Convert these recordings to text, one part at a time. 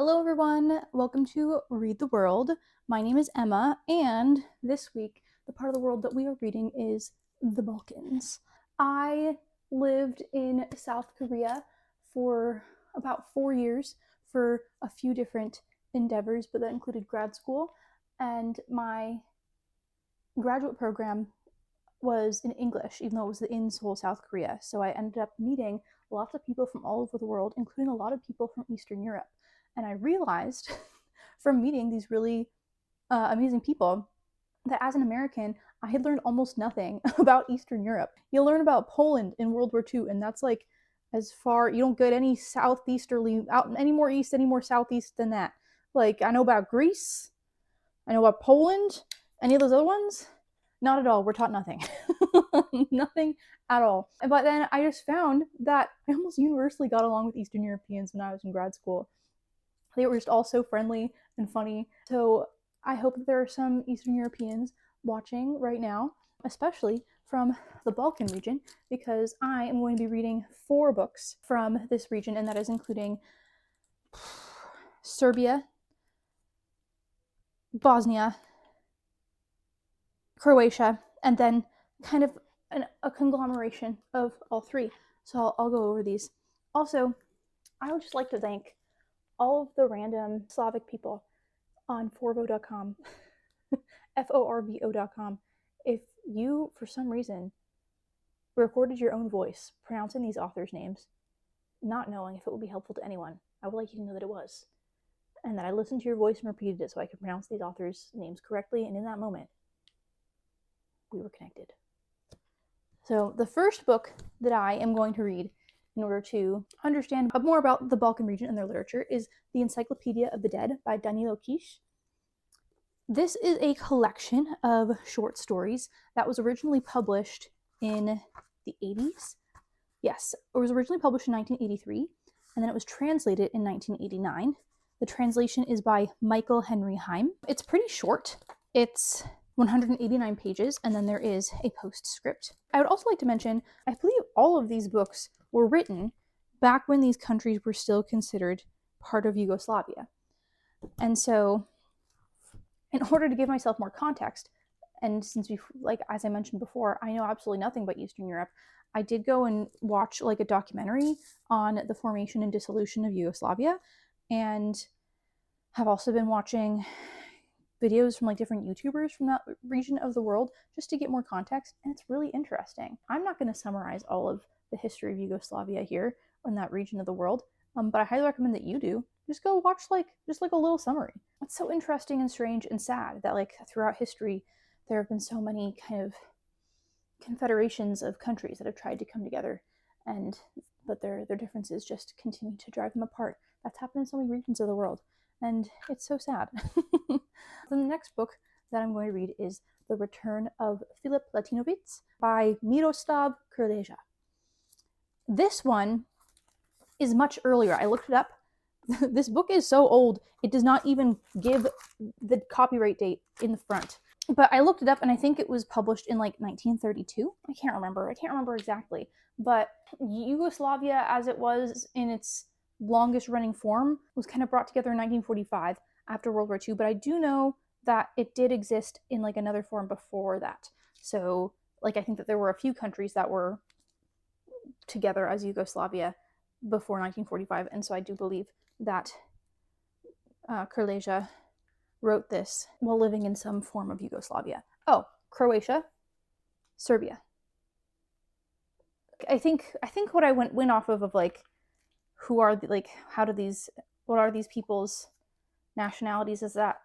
Hello everyone, welcome to Read the World. My name is Emma, and this week the part of the world that we are reading is the Balkans. I lived in South Korea for about 4 years for a few different endeavors, but that included grad school, and my graduate program was in English, even though it was in Seoul, South Korea. So I ended up meeting lots of people from all over the world, including a lot of people from Eastern Europe. And I realized from meeting these really amazing people that as an American, I had learned almost nothing about Eastern Europe. You learn about Poland in World War II, and that's like as far, you don't get any southeasterly, out any more east, any more southeast than that. Like, I know about Greece, I know about Poland, any of those other ones? Not at all. We're taught nothing. Nothing at all. But then I just found that I almost universally got along with Eastern Europeans when I was in grad school. They were just all so friendly and funny. So I hope that there are some Eastern Europeans watching right now, especially from the Balkan region, because I am going to be reading 4 books from this region, and that is including Serbia, Bosnia, Croatia, and then kind of a conglomeration of all 3. So I'll go over these. Also, I would just like to thank all of the random Slavic people on forvo.com, forvo.com. If you, for some reason, recorded your own voice pronouncing these authors' names, not knowing if it would be helpful to anyone, I would like you to know that it was. And that I listened to your voice and repeated it so I could pronounce these authors' names correctly, and in that moment, we were connected. So the first book that I am going to read in order to understand more about the Balkan region and their literature is The Encyclopedia of the Dead by Danilo. This is a collection of short stories that was originally published in the 80s. Yes, it was originally published in 1983, and then it was translated in 1989. The translation is by Michael Henry Heim. It's pretty short. It's 189 pages, and then there is a postscript. I would also like to mention, I believe all of these books were written back when these countries were still considered part of Yugoslavia. And so, in order to give myself more context, and since as I mentioned before, I know absolutely nothing about Eastern Europe, I did go and watch a documentary on the formation and dissolution of Yugoslavia, and have also been watching videos from different YouTubers from that region of the world just to get more context, and it's really interesting. I'm not going to summarize all of the history of Yugoslavia here in that region of the world, but I highly recommend that you do. Just go watch just a little summary. It's so interesting and strange and sad that throughout history there have been so many kind of confederations of countries that have tried to come together, but their differences just continue to drive them apart. That's happened in so many regions of the world, and it's so sad. The next book that I'm going to read is The Return of Philip Latinovicz by Miroslav Krleza. This one is much earlier. I looked it up. This book is so old, it does not even give the copyright date in the front. But I looked it up, and I think it was published in 1932. I can't remember exactly. But Yugoslavia, as it was in its longest running form, was kind of brought together in 1945 after World War II. But I do know that it did exist in another form before that. So I think that there were a few countries that were together as Yugoslavia before 1945, and so I do believe that Krleza wrote this while living in some form of Yugoslavia. Oh, Croatia, Serbia. I think what I went off of who are what are these people's nationalities is that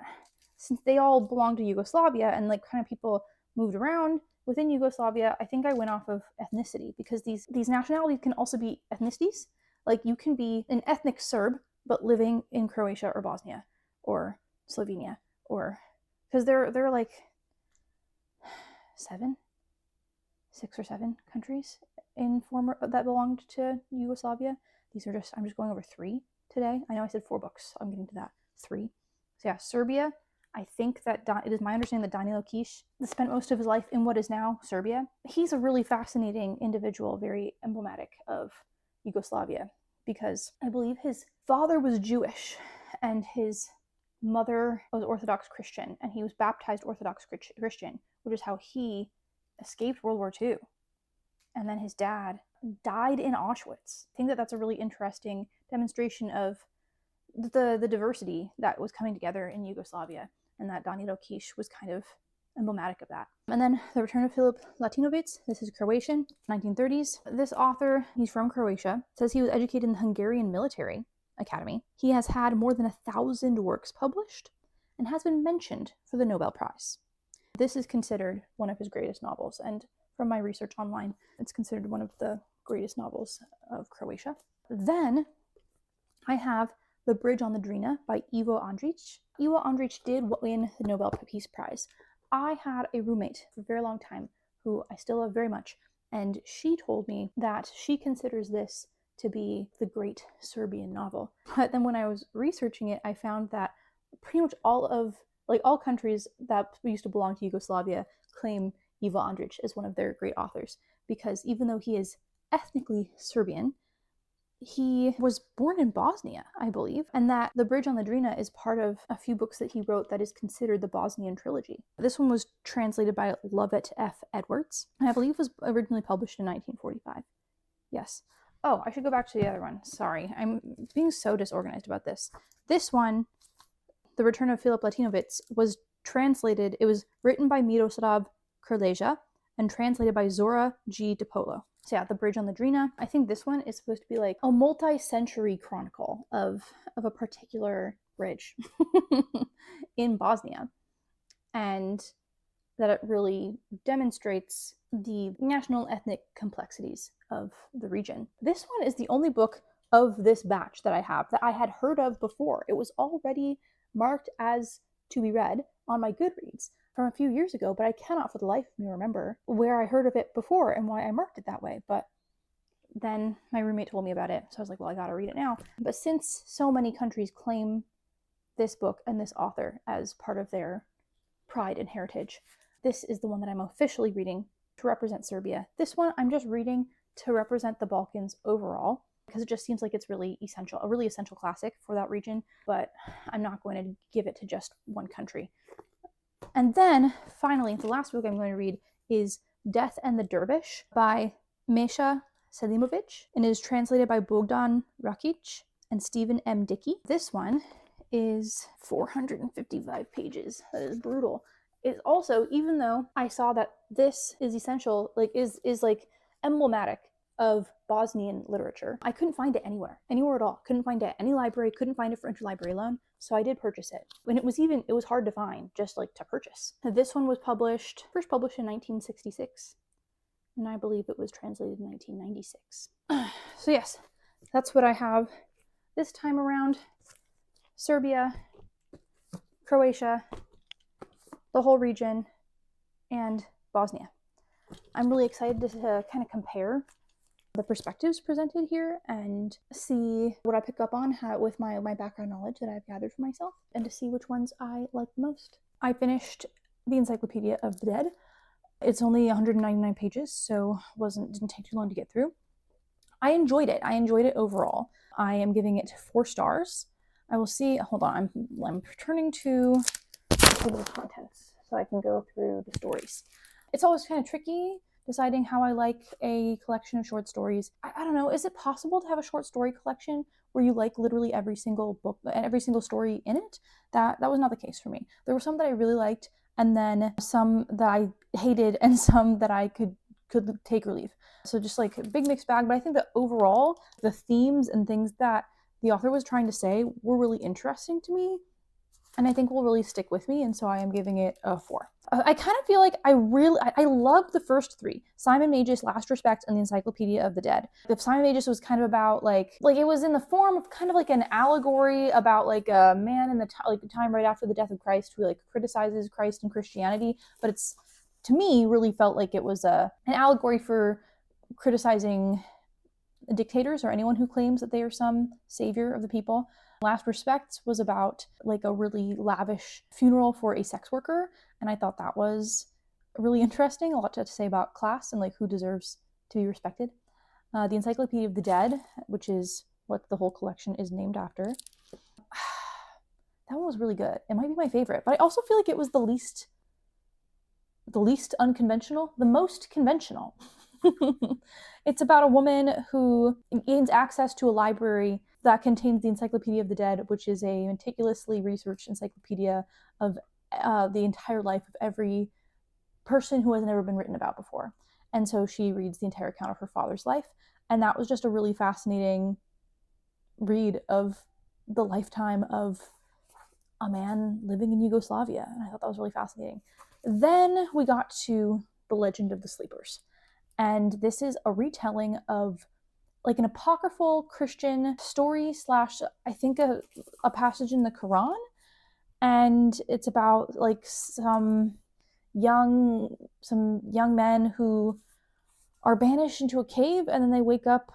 since they all belong to Yugoslavia and kind of people moved around within Yugoslavia, I think I went off of ethnicity, because these nationalities can also be ethnicities. You can be an ethnic Serb but living in Croatia or Bosnia or Slovenia, or because there are 6 or 7 countries in former that belonged to Yugoslavia. I'm just going over 3 today. I know I said 4 books. I'm getting to that. 3. So yeah, Serbia. I think that it is my understanding that Danilo spent most of his life in what is now Serbia. He's a really fascinating individual, very emblematic of Yugoslavia, because I believe his father was Jewish, and his mother was Orthodox Christian, and he was baptized Orthodox Christian, which is how he escaped World War II. And then his dad died in Auschwitz. I think that that's a really interesting demonstration of the diversity that was coming together in Yugoslavia, and that Danilo was kind of emblematic of that. And then the return of Philip Latinovicz. This is Croatian, 1930s. This author, he's from Croatia, says he was educated in the Hungarian military academy. He has had more than 1,000 works published and has been mentioned for the Nobel Prize. This is considered one of his greatest novels, and from my research online, it's considered one of the greatest novels of Croatia. Then I have The Bridge on the Drina by Ivo Andric. Ivo Andric did win the Nobel Peace Prize. I had a roommate for a very long time who I still love very much, and she told me that she considers this to be the great Serbian novel. But then when I was researching it, I found that pretty much all countries that used to belong to Yugoslavia claim Ivo Andric as one of their great authors, because even though he is ethnically Serbian, he was born in Bosnia, I believe, and that The Bridge on the Drina is part of a few books that he wrote that is considered the Bosnian trilogy. This one was translated by Lovett F. Edwards, and I believe was originally published in 1945. Yes. Oh, I should go back to the other one. Sorry, I'm being so disorganized about this. This one, The Return of Philip Latinovicz, was translated, it was written by Miroslav Krleza and translated by Zora G. Depolo. So yeah, The Bridge on the Drina. I think this one is supposed to be like a multi-century chronicle of a particular bridge in Bosnia. And that it really demonstrates the national ethnic complexities of the region. This one is the only book of this batch that I have that I had heard of before. It was already marked as to be read on my Goodreads from a few years ago, but I cannot for the life of me remember where I heard of it before and why I marked it that way. But then my roommate told me about it, so I was like, well, I gotta read it now. But since so many countries claim this book and this author as part of their pride and heritage, this is the one that I'm officially reading to represent Serbia. This one I'm just reading to represent the Balkans overall, because it just seems like it's really essential, a really essential classic for that region, but I'm not going to give it to just one country. And then, finally, the last book I'm going to read is Death and the Dervish by Mesa Selimovic, and it is translated by Bogdan, Rakic, and Stephen M. Dickey. This one is 455 pages. That is brutal. It's also, even though I saw that this is essential, is emblematic of Bosnian literature, I couldn't find it anywhere at all. Couldn't find it at any library, couldn't find it for interlibrary loan, so I did purchase it. And it was hard to find, just to purchase. This one was first published in 1966, and I believe it was translated in 1996. So yes, that's what I have this time around. Serbia, Croatia, the whole region, and Bosnia. I'm really excited to kind of compare the perspectives presented here and see what I pick up on with my background knowledge that I've gathered for myself, and to see which ones I like most. I finished the Encyclopedia of the Dead. It's only 199 pages, so didn't take too long to get through. I enjoyed it. I enjoyed it overall. I am giving it 4 stars. I will see. Hold on. I'm returning to the table of contents so I can go through the stories. It's always kind of tricky deciding how I like a collection of short stories. I don't know. Is it possible to have a short story collection where you like literally every single book and every single story in it? That was not the case for me. There were some that I really liked, and then some that I hated, and some that I could take or leave. So just a big mixed bag. But I think that overall, the themes and things that the author was trying to say were really interesting to me, and I think will really stick with me, and so I am giving it a 4. I kind of feel like I loved the first 3. Simon Magus, Last Respect, and the Encyclopedia of the Dead. The Simon Magus was kind of about it was in the form of kind of an allegory about a man in the time right after the death of Christ who criticizes Christ and Christianity, but it's, to me, really felt like it was an allegory for criticizing dictators or anyone who claims that they are some savior of the people. Last Respects was about a really lavish funeral for a sex worker, and I thought that was really interesting, a lot to say about class and who deserves to be respected. The Encyclopedia of the Dead, which is what the whole collection is named after. one was really good. It might be my favorite, but I also feel like it was the least unconventional, the most conventional. It's about a woman who gains access to a library that contains the Encyclopedia of the Dead, which is a meticulously researched encyclopedia of the entire life of every person who has never been written about before. And so she reads the entire account of her father's life. And that was just a really fascinating read of the lifetime of a man living in Yugoslavia. And I thought that was really fascinating. Then we got to The Legend of the Sleepers. And this is a retelling of like an apocryphal Christian story slash, I think, a passage in the Quran. And it's about like some young men who are banished into a cave, and then they wake up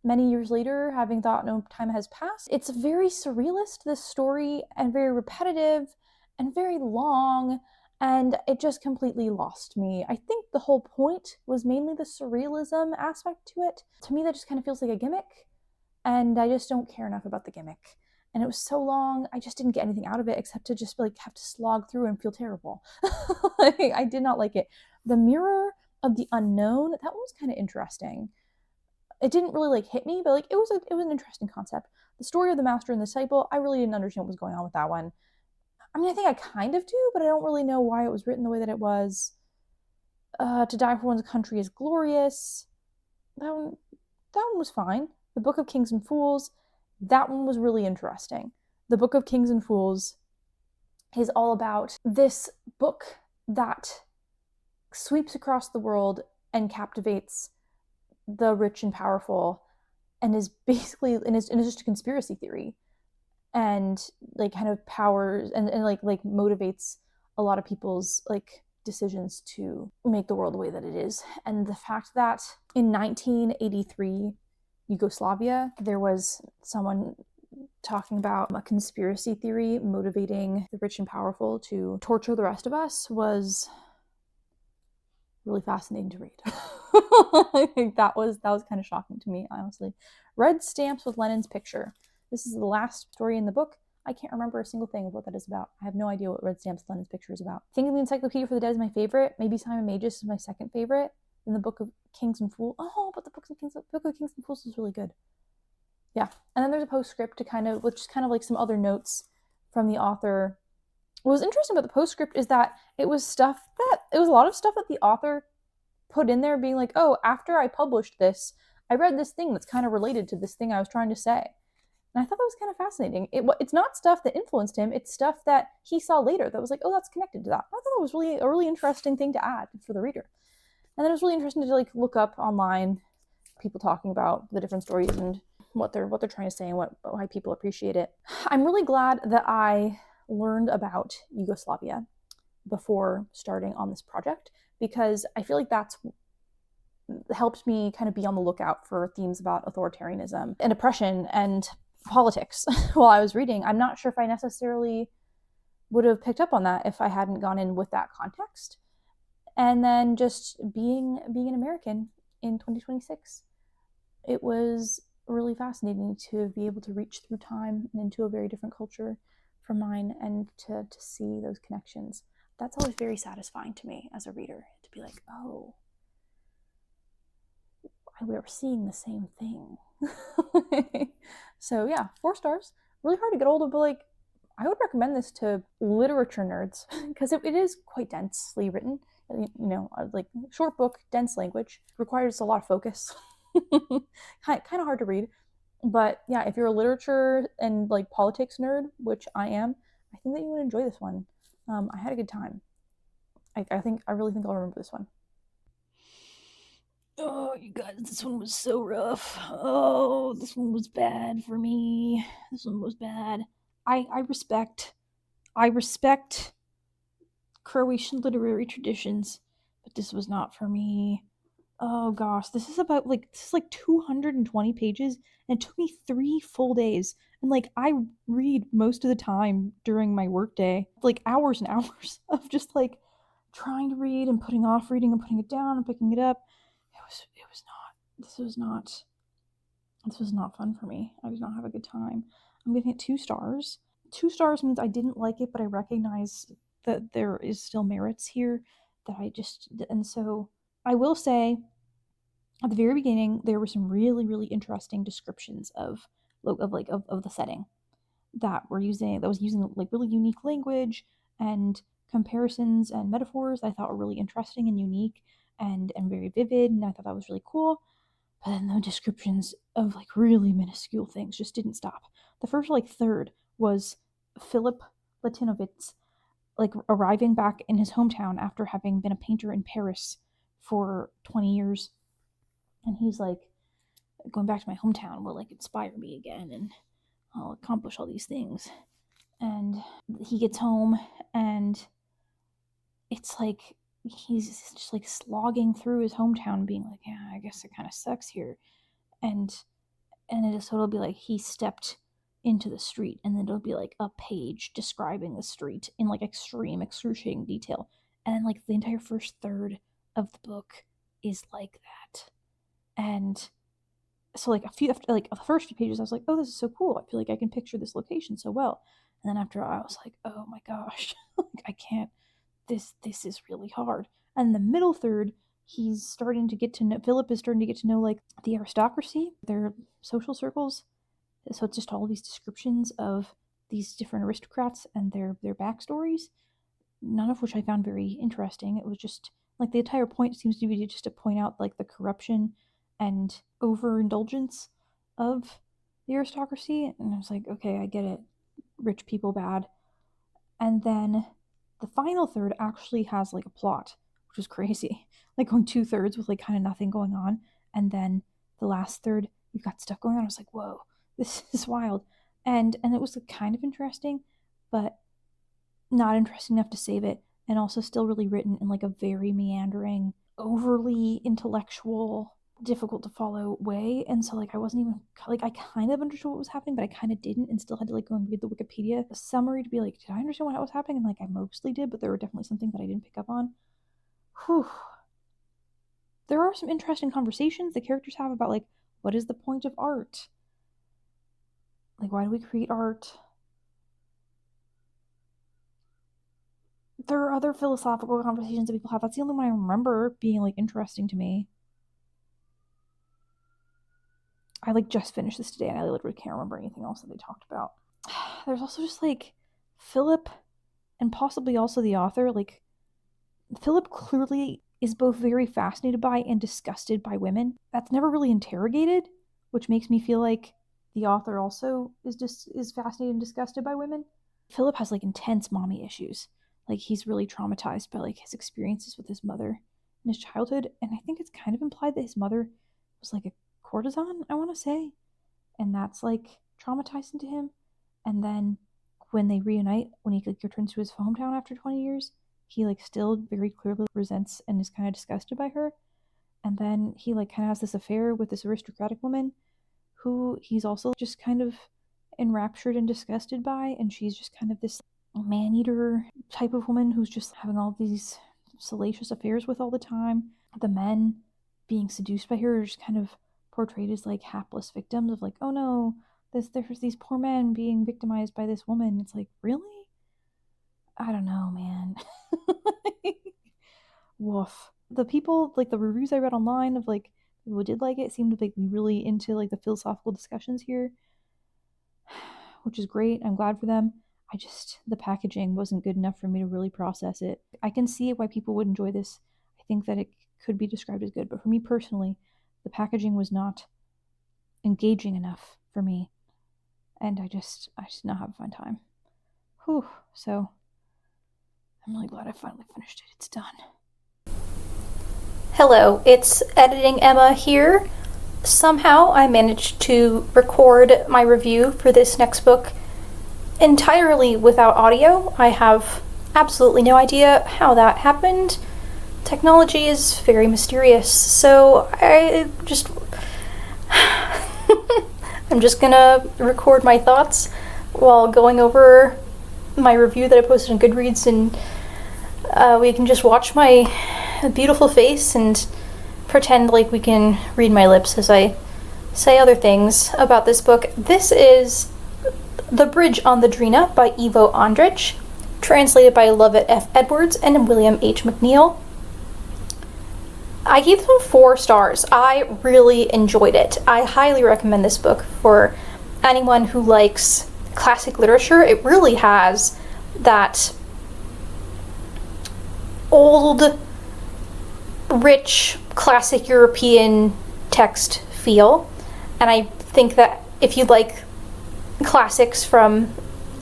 many years later having thought no time has passed. It's very surrealist, this story, and very repetitive and very long, and it just completely lost me. I think the whole point was mainly the surrealism aspect to it. To me, that just kind of feels like a gimmick, and I just don't care enough about the gimmick. And it was so long, I just didn't get anything out of it except to just like have to slog through and feel terrible. I did not like it. The Mirror of the Unknown, that one was kind of interesting. It didn't really like hit me, but like it was an interesting concept. The Story of the Master and the Disciple, I really didn't understand what was going on with that one. I mean, I think I kind of do, but I don't really know why it was written the way that it was. To Die for One's Country is Glorious. That one was fine. The Book of Kings and Fools, that one was really interesting. The Book of Kings and Fools is all about this book that sweeps across the world and captivates the rich and powerful, and is basically and is just a conspiracy theory, and like kind of powers and like motivates a lot of people's like decisions to make the world the way that it is. And the fact that in 1983 Yugoslavia, there was someone talking about a conspiracy theory motivating the rich and powerful to torture the rest of us was really fascinating to read. I think that was kind of shocking to me, honestly. Red Stamps with Lenin's Picture. This is the last story in the book. I can't remember a single thing of what that is about. I have no idea what Red Stamps with Lenin's Picture is about. I think the Encyclopedia for the Dead is my favorite. Maybe Simon Magus is my second favorite. Then the Book of Kings and Fools. Oh, but the Book of Kings and Fools is really good. Yeah. And then there's a postscript to kind of, which is kind of like some other notes from the author. What was interesting about the postscript is that it was a lot of stuff that the author put in there, being like, oh, after I published this, I read this thing that's kind of related to this thing I was trying to say. And I thought that was kind of fascinating. It's not stuff that influenced him, it's stuff that he saw later that was like, oh, that's connected to that. I thought that was really a really interesting thing to add for the reader. And then it was really interesting to like look up online people talking about the different stories and what they're trying to say and why people appreciate it. I'm really glad that I learned about Yugoslavia before starting on this project, because I feel like that's helped me kind of be on the lookout for themes about authoritarianism and oppression and politics while I was reading. I'm not sure if I necessarily would have picked up on that if I hadn't gone in with that context. And then just being an American in 2026, it was really fascinating to be able to reach through time and into a very different culture from mine, and to see those connections. That's always very satisfying to me as a reader, to be like, oh, we're seeing the same thing. So yeah, 4 stars. Really hard to get hold of, but like, I would recommend this to literature nerds because it is quite densely written. You know, like short book, dense language, requires a lot of focus. Kind of hard to read. But yeah, if you're a literature and like politics nerd, which I am, I think that you would enjoy this one. I had a good time. I really think I'll remember this one. Oh, you guys, this one was so rough. Oh, this one was bad for me. This one was bad. I respect Croatian literary traditions, but this was not for me. Oh gosh, this is like 220 pages, and it took me 3 full days. And like, I read most of the time during my workday, like hours and hours of just like trying to read and putting off reading and putting it down and picking it up. This was not fun for me. I did not have a good time. I'm giving it 2 stars. 2 stars means I didn't like it, but I recognize that there is still merits here and so I will say at the very beginning there were some really, really interesting descriptions of the setting that was using like really unique language and comparisons and metaphors I thought were really interesting and unique and very vivid, and I thought that was really cool. But then the descriptions of like really minuscule things just didn't stop. The first like third was Philip Latinovicz like arriving back in his hometown after having been a painter in Paris for 20 years. And he's like, going back to my hometown will like inspire me again and I'll accomplish all these things. And he gets home and it's like he's just like slogging through his hometown being like, yeah, I guess it kind of sucks here. And it'll be like he stepped into the street, and then it'll be like a page describing the street in like extreme excruciating detail, and then like the entire first third of the book is like that. And so like after the first few pages I was like, oh, this is so cool, I feel like I can picture this location so well. And then after I was like, oh my gosh, I can't, this is really hard. And the middle third, Philip is starting to get to know like the aristocracy, their social circles. So it's just all these descriptions of these different aristocrats and their backstories, none of which I found very interesting. It was just like the entire point seems to be just to point out like the corruption and overindulgence of the aristocracy. And I was like, okay, I get it. Rich people bad. And then the final third actually has like a plot, which is crazy. Like going 2/3 with like kind of nothing going on. And then the last third, you've got stuff going on. I was like, whoa, this is wild. And it was like kind of interesting, but not interesting enough to save it. And also still really written in like a very meandering, overly intellectual, difficult to follow way. And so like I wasn't even like, I kind of understood what was happening, but I kind of didn't, and still had to like go and read the Wikipedia summary to be like, did I understand what was happening? And like I mostly did, but there were definitely some things that I didn't pick up on. Whew. There are some interesting conversations the characters have about like, what is the point of art? Like, why do we create art? There are other philosophical conversations that people have. That's the only one I remember being like interesting to me. I like just finished this today and I literally can't remember anything else that they talked about. There's also just like Philip and possibly also the author. Like Philip clearly is both very fascinated by and disgusted by women. That's never really interrogated, which makes me feel like the author also is fascinated and disgusted by women. Philip has like intense mommy issues. Like he's really traumatized by like his experiences with his mother in his childhood, and I think it's kind of implied that his mother was like a courtesan, I want to say, and that's like traumatizing to him. And then when they reunite, when he like returns to his hometown after 20 years, he like still very clearly resents and is kind of disgusted by her. And then he like kind of has this affair with this aristocratic woman who he's also just kind of enraptured and disgusted by, and she's just kind of this man-eater type of woman who's just having all these salacious affairs with all the time. The men being seduced by her are just kind of portrayed as like hapless victims of like, oh no, there's these poor men being victimized by this woman. It's like, really? I don't know, man. Woof. The people, like the reviews I read online of like people who did like it seemed to like be really into like the philosophical discussions here, which is great. I'm glad for them. The packaging wasn't good enough for me to really process it. I can see why people would enjoy this. I think that it could be described as good, but for me personally, the packaging was not engaging enough for me, and I just did not have a fun time. Whew. So I'm really glad I finally finished it. It's done. Hello, it's Editing Emma here. Somehow I managed to record my review for this next book entirely without audio. I have absolutely no idea how that happened. Technology is very mysterious, so I'm just gonna record my thoughts while going over my review that I posted on Goodreads, and we can just watch my beautiful face and pretend like we can read my lips as I say other things about this book. This is The Bridge on the Drina by Ivo Andric, translated by Lovett F. Edwards and William H. McNeil. I gave them 4 stars. I really enjoyed it. I highly recommend this book for anyone who likes classic literature. It really has that old, rich, classic European text feel. And I think that if you like classics from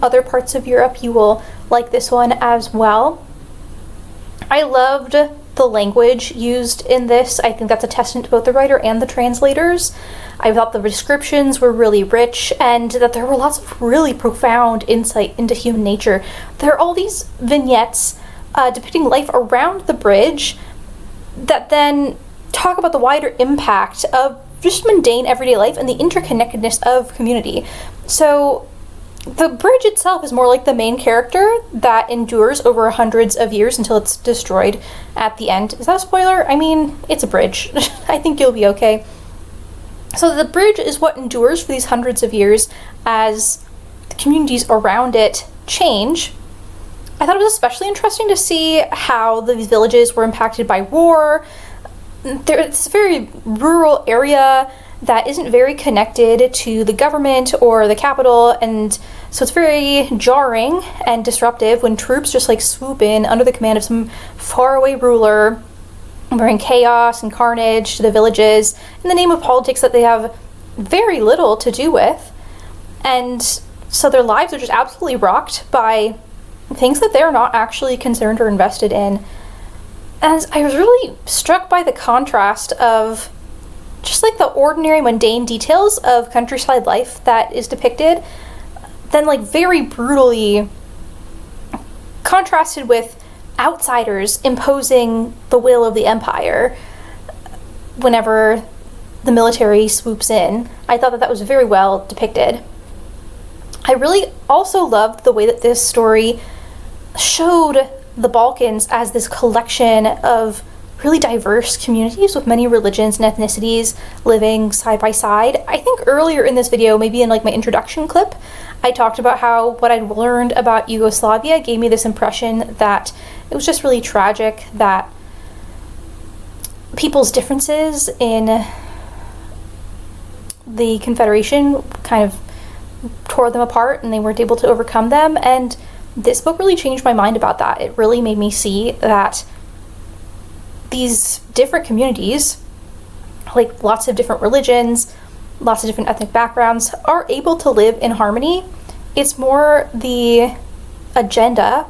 other parts of Europe, you will like this one as well. I loved the language used in this. I think that's a testament to both the writer and the translators. I thought the descriptions were really rich and that there were lots of really profound insight into human nature. There are all these vignettes depicting life around the bridge that then talk about the wider impact of just mundane everyday life and the interconnectedness of community. So the bridge itself is more like the main character that endures over hundreds of years until it's destroyed at the end. Is that a spoiler? I mean, it's a bridge. I think you'll be okay. So the bridge is what endures for these hundreds of years as the communities around it change. I thought it was especially interesting to see how these villages were impacted by war. It's a very rural area that isn't very connected to the government or the capital, and so it's very jarring and disruptive when troops just like swoop in under the command of some faraway ruler, bring chaos and carnage to the villages in the name of politics that they have very little to do with. And so their lives are just absolutely rocked by things that they're not actually concerned or invested in. And I was really struck by the contrast of just like the ordinary mundane details of countryside life that is depicted, then like very brutally contrasted with outsiders imposing the will of the empire whenever the military swoops in. I thought that that was very well depicted. I really also loved the way that this story showed the Balkans as this collection of really diverse communities with many religions and ethnicities living side by side. I think earlier in this video, maybe in like my introduction clip, I talked about how what I'd learned about Yugoslavia gave me this impression that it was just really tragic that people's differences in the Confederation kind of tore them apart and they weren't able to overcome them. And this book really changed my mind about that. It really made me see that these different communities, like lots of different religions, lots of different ethnic backgrounds, are able to live in harmony. It's more the agenda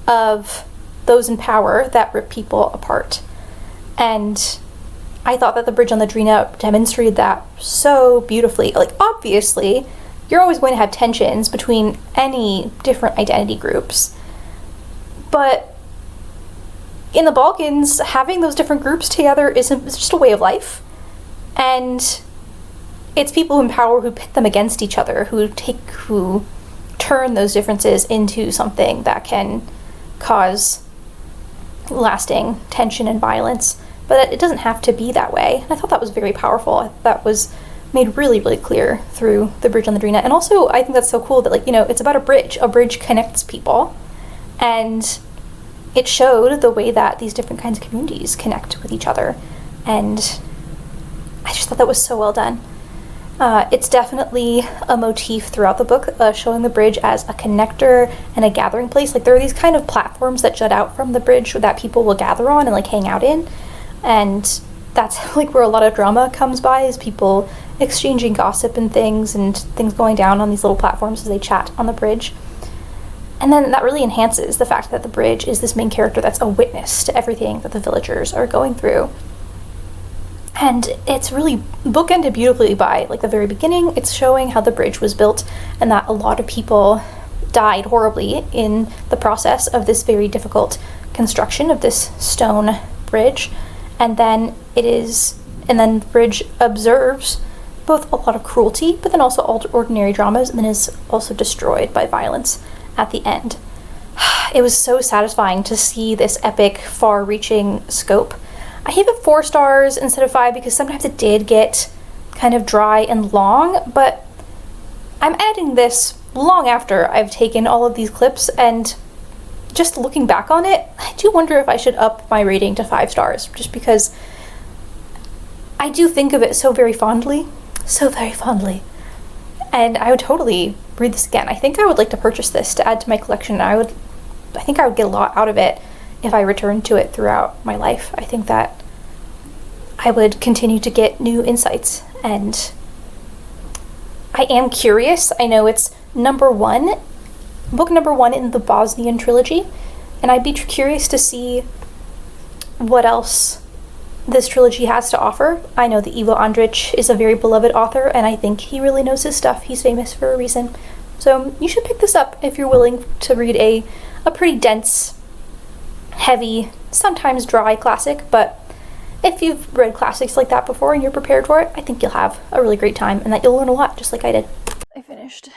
of those in power that rip people apart. And I thought that The Bridge on the Drina demonstrated that so beautifully. Like, obviously, you're always going to have tensions between any different identity groups. But in the Balkans, having those different groups together is just a way of life. And it's people in power who pit them against each other, who turn those differences into something that can cause lasting tension and violence. But it doesn't have to be that way. And I thought that was very powerful. That was made really, really clear through The Bridge on the Drina. And also, I think that's so cool that, like, you know, it's about a bridge. A bridge connects people. And it showed the way that these different kinds of communities connect with each other. And I just thought that was so well done. It's definitely a motif throughout the book, showing the bridge as a connector and a gathering place. Like, there are these kind of platforms that jut out from the bridge that people will gather on and like hang out in. And that's like where a lot of drama comes by, is people exchanging gossip and things going down on these little platforms as they chat on the bridge. And then that really enhances the fact that the bridge is this main character that's a witness to everything that the villagers are going through. And it's really bookended beautifully by, like, the very beginning. It's showing how the bridge was built and that a lot of people died horribly in the process of this very difficult construction of this stone bridge. And then the bridge observes both a lot of cruelty, but then also ordinary dramas, and then is also destroyed by violence at the end. It was so satisfying to see this epic, far-reaching scope. I gave it 4 stars instead of 5 because sometimes it did get kind of dry and long, but I'm editing this long after I've taken all of these clips, and just looking back on it, I do wonder if I should up my rating to 5 stars, just because I do think of it so very fondly. So very fondly. And I would totally read this again. I think I would like to purchase this to add to my collection. I think I would get a lot out of it if I returned to it throughout my life. I think that I would continue to get new insights, and I am curious. I know it's book number 1 in the Bosnian trilogy, and I'd be curious to see what else this trilogy has to offer. I know that Ivo Andric is a very beloved author, and I think he really knows his stuff. He's famous for a reason. So you should pick this up if you're willing to read a pretty dense, heavy, sometimes dry classic, but if you've read classics like that before and you're prepared for it, I think you'll have a really great time and that you'll learn a lot, just like I did. I finished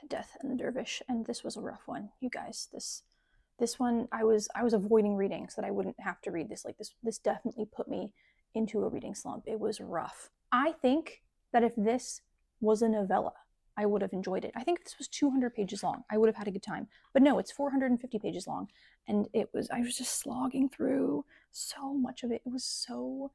Death and the Dervish, and this was a rough one, you guys. This one I was avoiding reading so that I wouldn't have to read this. Like this definitely put me into a reading slump. It was rough. I think that if this was a novella, I would have enjoyed it. I think if this was 200 pages long, I would have had a good time. But no, it's 450 pages long, and I was just slogging through so much of it. It was so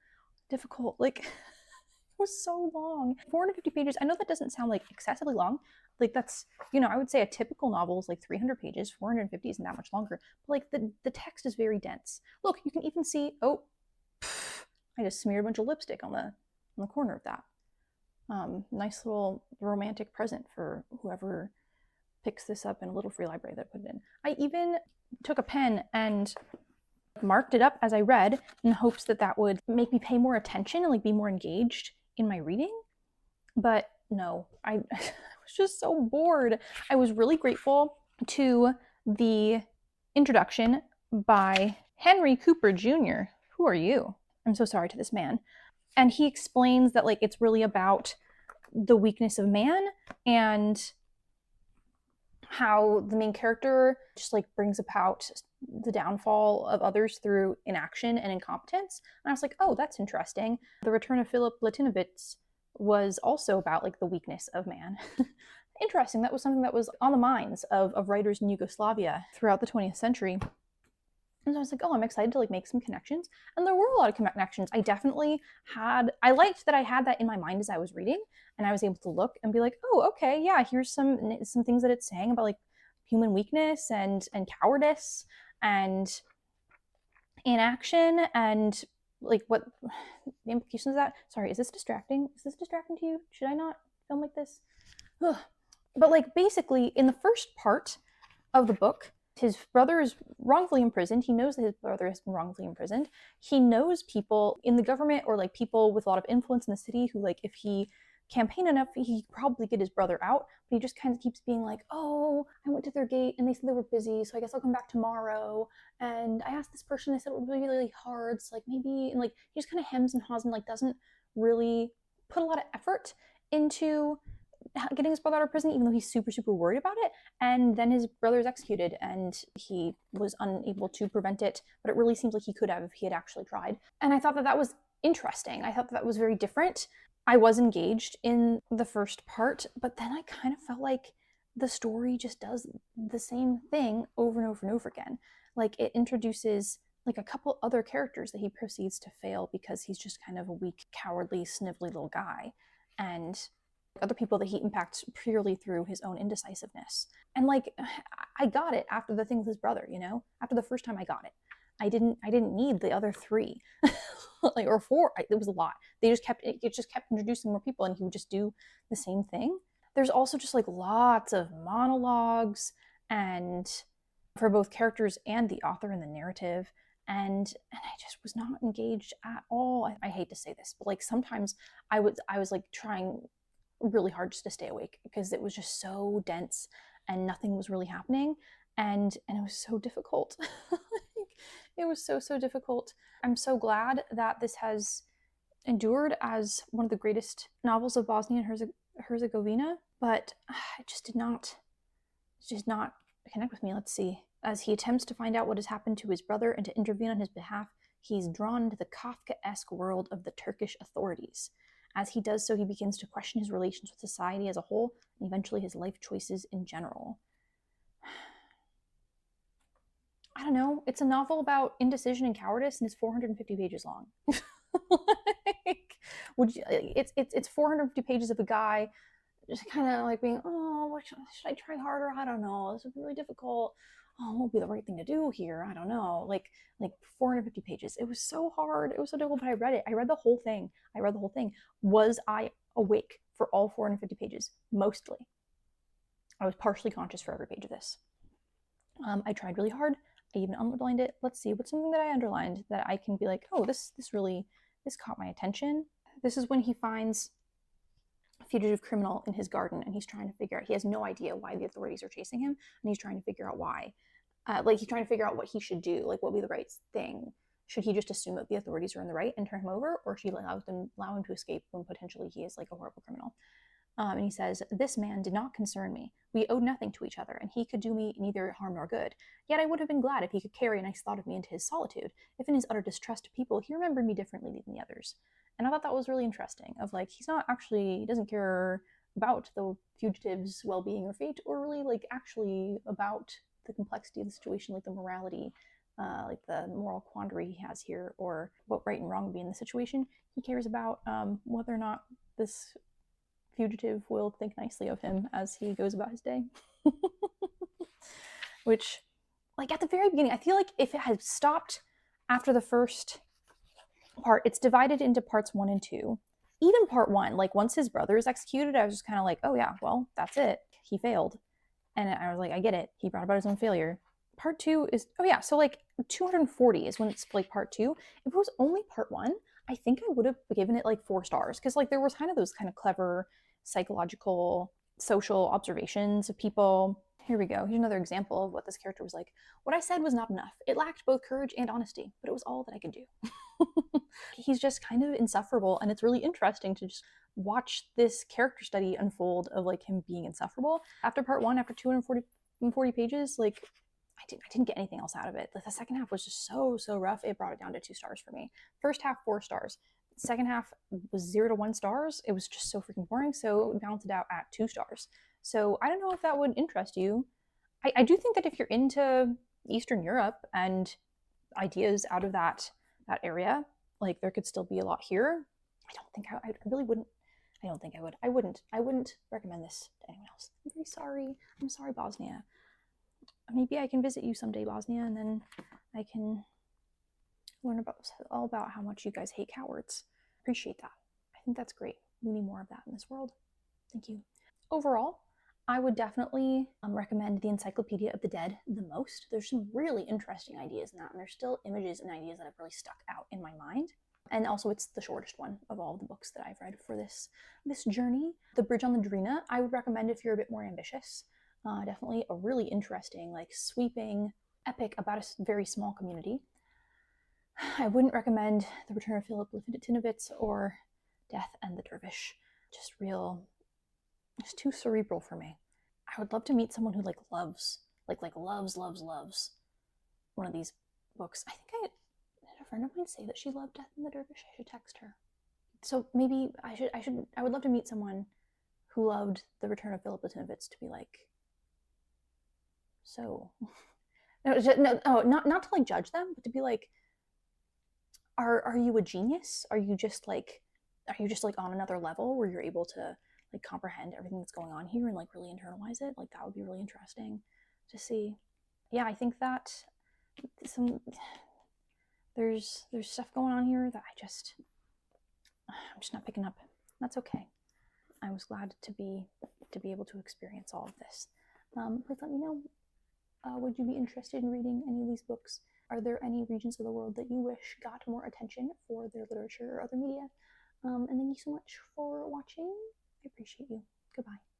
difficult. Like, it was so long. 450 pages. I know that doesn't sound like excessively long. Like, that's, I would say a typical novel is like 300 pages. 450 isn't that much longer. But like the text is very dense. Look, you can even see, I just smeared a bunch of lipstick on the corner of that. Nice little romantic present for whoever picks this up in a little free library that I put it in. I even took a pen and marked it up as I read in hopes that would make me pay more attention and like be more engaged in my reading. But no, I was just so bored. I was really grateful to the introduction by Henry Cooper Jr. Who are you? I'm so sorry to this man. And he explains that like it's really about the weakness of man and how the main character just like brings about the downfall of others through inaction and incompetence. And I was like, oh, that's interesting. The Return of Philip Latinovicz was also about like the weakness of man. Interesting. That was something that was on the minds of writers in Yugoslavia throughout the 20th century. And so I was like, oh, I'm excited to like make some connections. And there were a lot of connections. I liked that I had that in my mind as I was reading, and I was able to look and be like, oh, okay, yeah, here's some things that it's saying about like human weakness and cowardice and inaction and like what the implications of that. Sorry, is this distracting? Is this distracting to you? Should I not film like this? Ugh. But like basically in the first part of the book, his brother is wrongfully imprisoned. He knows that his brother has been wrongfully imprisoned. He knows people in the government or like people with a lot of influence in the city who like if he campaigned enough, he could probably get his brother out. But he just kind of keeps being like, oh, I went to their gate and they said they were busy, so I guess I'll come back tomorrow. And I asked this person, they said it would be really hard, so like maybe, and like he just kind of hems and haws and like doesn't really put a lot of effort into getting his brother out of prison, even though he's super, super worried about it. And then his brother is executed and he was unable to prevent it, but it really seems like he could have if he had actually tried. And I thought that was interesting. I thought that was very different. I was engaged in the first part, but then I kind of felt like the story just does the same thing over and over and over again. Like it introduces like a couple other characters that he proceeds to fail because he's just kind of a weak, cowardly, snivelly little guy. And other people that he impacts purely through his own indecisiveness. And like I got it after the thing with his brother, after the first time I got it. I didn't need the other 3 like or 4. It was a lot. It just kept introducing more people and he would just do the same thing. There's also just like lots of monologues and for both characters and the author and the narrative. And I just was not engaged at all. I hate to say this, but like sometimes I was like trying really hard just to stay awake because it was just so dense and nothing was really happening and it was so difficult. It was so difficult. I'm so glad that this has endured as one of the greatest novels of Bosnia and Herzegovina, but it just did not connect with me. Let's see. As he attempts to find out what has happened to his brother and to intervene on his behalf, he's drawn into the Kafkaesque world of the Turkish authorities. As he does so, he begins to question his relations with society as a whole and eventually his life choices in general. I don't know. It's a novel about indecision and cowardice, and it's 450 pages long. It's 450 pages of a guy just kind of like being, oh, should I try harder? I don't know. This would be really difficult. Oh, what would be the right thing to do here? I don't know. Like 450 pages. It was so hard. It was so difficult, but I read it. I read the whole thing. Was I awake for all 450 pages? Mostly. I was partially conscious for every page of this. I tried really hard. I even underlined it. Let's see, what's something that I underlined that I can be like, oh, this caught my attention. This is when he finds a fugitive criminal in his garden, and he's trying to figure out, he has no idea why the authorities are chasing him, and he's trying to figure out why. He's trying to figure out what he should do, like what would be the right thing. Should he just assume that the authorities are in the right and turn him over, or should he allow him to escape when potentially he is like a horrible criminal? And he says, this man did not concern me. We owed nothing to each other, and he could do me neither harm nor good. Yet I would have been glad if he could carry a nice thought of me into his solitude, if in his utter distrust of people he remembered me differently than the others. And I thought that was really interesting, of like, he doesn't care about the fugitive's well-being or fate, or really like actually about the complexity of the situation, like the morality, like the moral quandary he has here, or what right and wrong would be in the situation. He cares about whether or not this fugitive will think nicely of him as he goes about his day. Which, like, at the very beginning, I feel like if it had stopped after the first part, it's divided into parts 1 and 2. Even part 1, like, once his brother is executed, I was just kind of like, oh yeah, well, that's it. He failed. And I was like, I get it. He brought about his own failure. Part 2 is, oh yeah, so like 240 is when it's like part 2. If it was only part 1, I think I would have given it like 4 stars, because like there was kind of those kind of clever psychological social observations of people. Here we go. Here's another example of what this character was like. What I said was not enough. It lacked both courage and honesty, but it was all that I could do. He's just kind of insufferable, and it's really interesting to just watch this character study unfold of like him being insufferable. After part 1, after 240 pages, like I didn't get anything else out of it. Like the second half was just so rough. It brought it down to 2 stars for me. First half 4 stars. Second half was 0 to 1 stars. It was just so freaking boring, so it balanced it out at 2 stars. So I don't know if that would interest you. I do think that if you're into Eastern Europe and ideas out of that area, like there could still be a lot here. I really wouldn't. I don't think I would. I wouldn't recommend this to anyone else. I'm very sorry. I'm sorry, Bosnia. Maybe I can visit you someday, Bosnia, and then I can learn all about how much you guys hate cowards. Appreciate that. I think that's great. We need more of that in this world. Thank you. Overall, I would definitely recommend the Encyclopedia of the Dead the most. There's some really interesting ideas in that, and there's still images and ideas that have really stuck out in my mind. And also, it's the shortest one of all the books that I've read for this journey. The Bridge on the Drina, I would recommend if you're a bit more ambitious. Definitely a really interesting, like sweeping epic about a very small community. I wouldn't recommend The Return of Philip Latinovicz or Death and the Dervish. Just too cerebral for me. I would love to meet someone who loves one of these books. I think did a friend of mine say that she loved Death and the Dervish? I should text her. So maybe I would love to meet someone who loved The Return of Philip Latinovicz to be like, so not to like judge them, but to be like, are you a genius? Are you just like on another level where you're able to like comprehend everything that's going on here and like really internalize it? Like that would be really interesting to see. Yeah, I think that there's stuff going on here that I'm just not picking up. That's okay. I was glad to be able to experience all of this. Please let me know. Would you be interested in reading any of these books? Are there any regions of the world that you wish got more attention for their literature or other media? And thank you so much for watching. I appreciate you. Goodbye.